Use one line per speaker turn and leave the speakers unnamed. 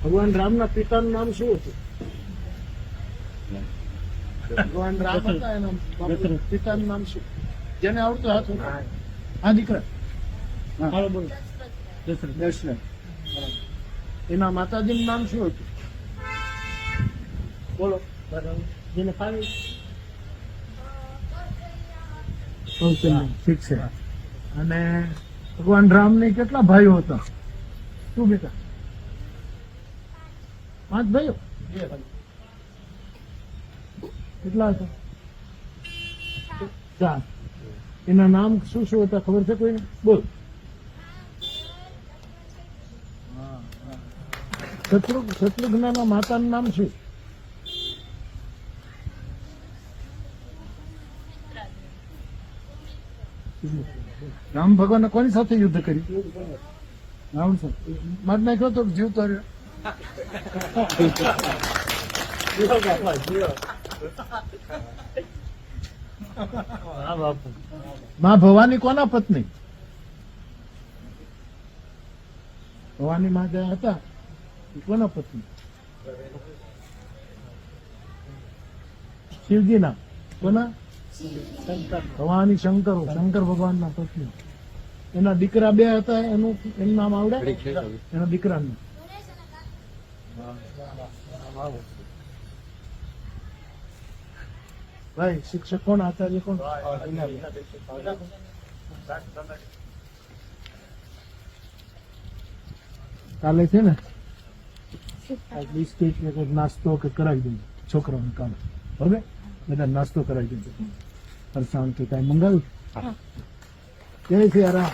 ભગવાન રામના પિતાનું નામ શું હતું? ભગવાન રામ હતા, એના પિતાનું નામ શું? જેને આવડતું હાથ ઉઠાવો. હા દીકરા, હા બોલો. દશરથ. એના માતાજીનું નામ શું હતું? બોલો. જેને ફાવી. ઠીક છે. અને ભગવાન રામને કેટલા ભાઈઓ હતા? શું બેટા? 5 ભાઈઓ. કેટલા હતા? 4. એના નામ શું શું હતા ખબર છે કોઈને? બોલ. શત્રુઘ્નના માતાનું નામ શું? રામ ભગવાન કોની સાથે યુદ્ધ કર્યું? રાવણ સાથે. મારી નાખ્યો તો જીવ તો રહ્યો. માં ભવાની કોના પત્ની? ભવાની માં જે હતા એ કોના પત્ની? શિવજીના. કોના? ભવાની શંકર ભગવાનના પત્ની. એના દીકરા 2 હતા. એનું નામ આવડે? એના દીકરાનું ભાઈ શિક્ષક કોણ? આચાર્ય કોણ? કાલે છે ને બિસ્કીટ કે નાસ્તો કે કરાવી દેજો છોકરાઓને. કાલે બરાબર બધા નાસ્તો કરાવી દેજો. ફરસાણ કે કાંઈ મંગાવ્યું? જય શ્રી રામ.